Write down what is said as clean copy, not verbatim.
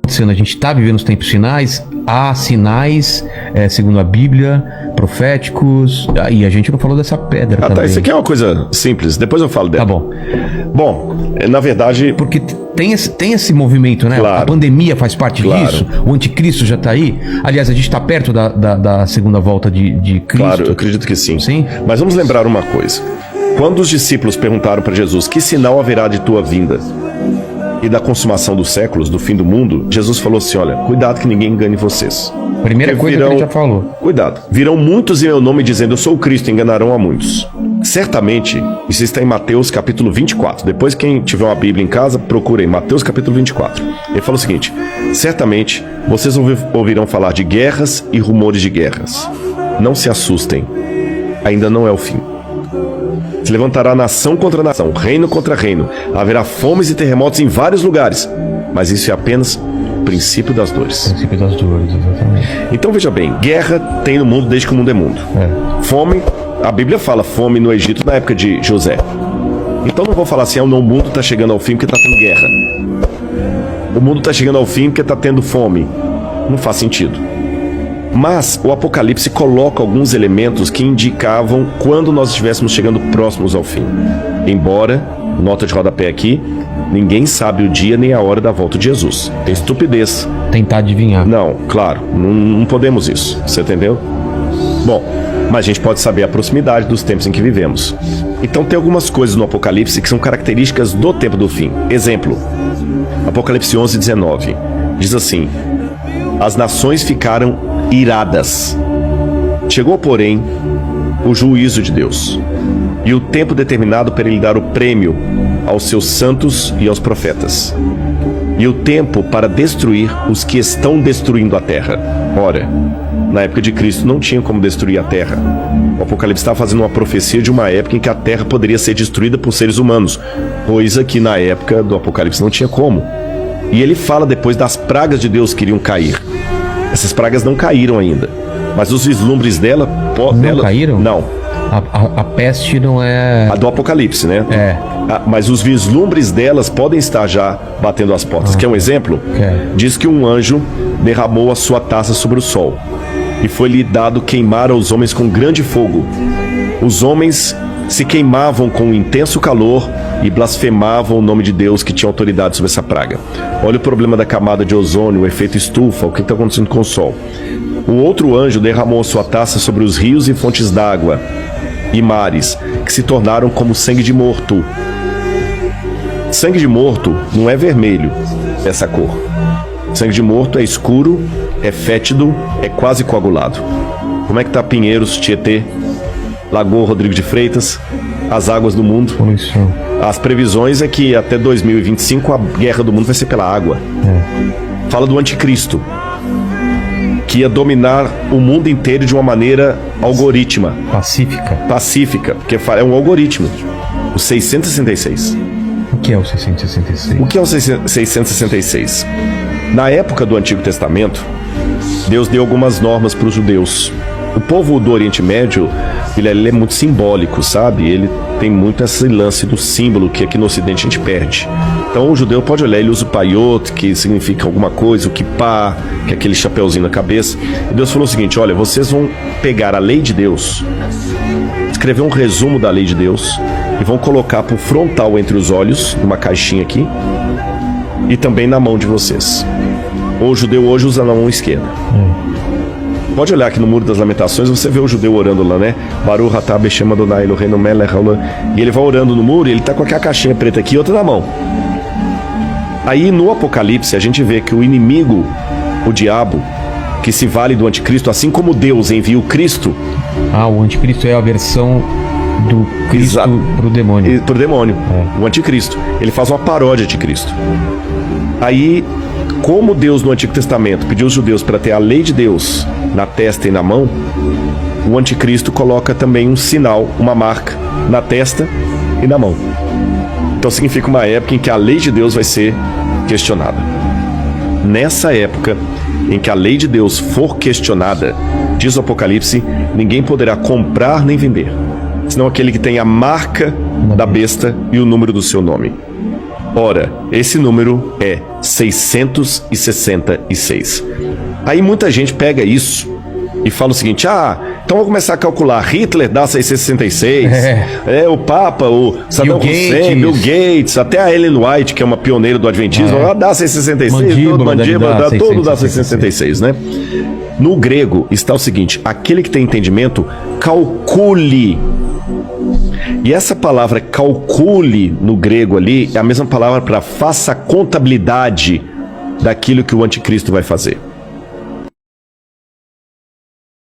A gente está vivendo os tempos finais, há sinais, segundo a Bíblia, proféticos, e a gente não falou dessa pedra também. Tá, isso aqui é uma coisa simples, depois eu falo dela. Tá bom. Bom, na verdade... Porque tem esse movimento, né? Claro. A pandemia faz parte Claro. disso, o anticristo já está aí. Aliás, a gente está perto da segunda volta de Cristo. Claro, eu acredito que sim. Sim. Mas vamos lembrar uma coisa. Quando os discípulos perguntaram para Jesus, que sinal haverá de tua vinda e da consumação dos séculos, do fim do mundo, Jesus falou assim, olha, cuidado que ninguém engane vocês. Primeira coisa que ele já falou. Cuidado. Virão muitos em meu nome dizendo, eu sou o Cristo, enganarão a muitos. Certamente, isso está em Mateus capítulo 24. Depois, quem tiver uma Bíblia em casa, procure em Mateus capítulo 24. Ele fala o seguinte, certamente, vocês ouvirão falar de guerras e rumores de guerras. Não se assustem, ainda não é o fim. Se levantará nação contra nação, reino contra reino. Haverá fomes e terremotos em vários lugares. Mas isso é apenas o princípio das dores. Princípio das dores, exatamente. Então veja bem, guerra tem no mundo desde que o mundo é mundo. Fome, a Bíblia fala fome no Egito na época de José. Então não vou falar assim, o mundo está chegando ao fim porque está tendo guerra. O mundo está chegando ao fim porque está tendo fome. Não faz sentido. Mas o Apocalipse coloca alguns elementos que indicavam quando nós estivéssemos chegando próximos ao fim. Embora, nota de rodapé aqui, ninguém sabe o dia nem a hora da volta de Jesus. É estupidez. Tentar adivinhar. Não, claro, não podemos isso. Você entendeu? Bom, mas a gente pode saber a proximidade dos tempos em que vivemos. Então tem algumas coisas no Apocalipse que são características do tempo do fim. Exemplo, Apocalipse 11:19. Diz assim, as nações ficaram iradas. Chegou, porém, o juízo de Deus e o tempo determinado para ele dar o prêmio aos seus santos e aos profetas, e o tempo para destruir os que estão destruindo a terra. Ora, na época de Cristo não tinha como destruir a terra. O Apocalipse está fazendo uma profecia de uma época em que a terra poderia ser destruída por seres humanos, coisa que na época do Apocalipse não tinha como. E ele fala depois das pragas de Deus que iriam cair. Essas pragas não caíram ainda, mas os vislumbres dela... Não caíram? Não. A peste não é... A do Apocalipse, né? É. Mas os vislumbres delas podem estar já batendo as portas. Quer um exemplo? Diz que um anjo derramou a sua taça sobre o sol e foi-lhe dado queimar aos homens com grande fogo. Os homens se queimavam com um intenso calor e blasfemavam o nome de Deus que tinha autoridade sobre essa praga. Olha o problema da camada de ozônio, o efeito estufa, o que está acontecendo com o sol. Um outro anjo derramou a sua taça sobre os rios e fontes d'água e mares, que se tornaram como sangue de morto. Sangue de morto não é vermelho, essa cor. Sangue de morto é escuro, é fétido, é quase coagulado. Como é que tá Pinheiros, Tietê, Lagoa Rodrigo de Freitas, as águas do mundo? Poluição. As previsões é que até 2025 a guerra do mundo vai ser pela água. Fala do anticristo, que ia dominar o mundo inteiro de uma maneira algorítmica. Pacífica, porque é um algoritmo. O 666. O que é o 666? O que é o 666? Na época do Antigo Testamento, Deus deu algumas normas para os judeus. O povo do Oriente Médio, ele é muito simbólico, sabe? Ele tem muito esse lance do símbolo que aqui no Ocidente a gente perde. Então o judeu pode olhar, ele usa o paiot, que significa alguma coisa, o kippah, que é aquele chapeuzinho na cabeça. E Deus falou o seguinte, olha, vocês vão pegar a lei de Deus, escrever um resumo da lei de Deus e vão colocar pro frontal entre os olhos, numa caixinha aqui, e também na mão de vocês. O judeu hoje usa na mão esquerda. Pode olhar aqui no Muro das Lamentações, você vê o judeu orando lá, né? Baruch atah Beshem Adonai Eloheinu melech haolam. E ele vai orando no muro e ele tá com aquela caixinha preta aqui e outra na mão. Aí no Apocalipse a gente vê que o inimigo, o diabo, que se vale do anticristo, assim como Deus envia o Cristo... o anticristo é a versão do Cristo pro demônio. Pro demônio, o anticristo. Ele faz uma paródia de Cristo. Aí... Como Deus no Antigo Testamento pediu os judeus para ter a lei de Deus na testa e na mão, o anticristo coloca também um sinal, uma marca na testa e na mão. Então significa uma época em que a lei de Deus vai ser questionada. Nessa época em que a lei de Deus for questionada, diz o Apocalipse, ninguém poderá comprar nem vender, senão aquele que tem a marca da besta e o número do seu nome. Ora, esse número é 666. Aí muita gente pega isso e fala o seguinte: então vamos começar a calcular. Hitler dá 666, o Papa, o Saddam Hussein, Bill Gates, até a Ellen White, que é uma pioneira do Adventismo, ela dá 666, mandíbula, tudo dá 666, né? No grego está o seguinte: aquele que tem entendimento, calcule. E essa palavra calcule no grego ali é a mesma palavra para faça contabilidade daquilo que o anticristo vai fazer.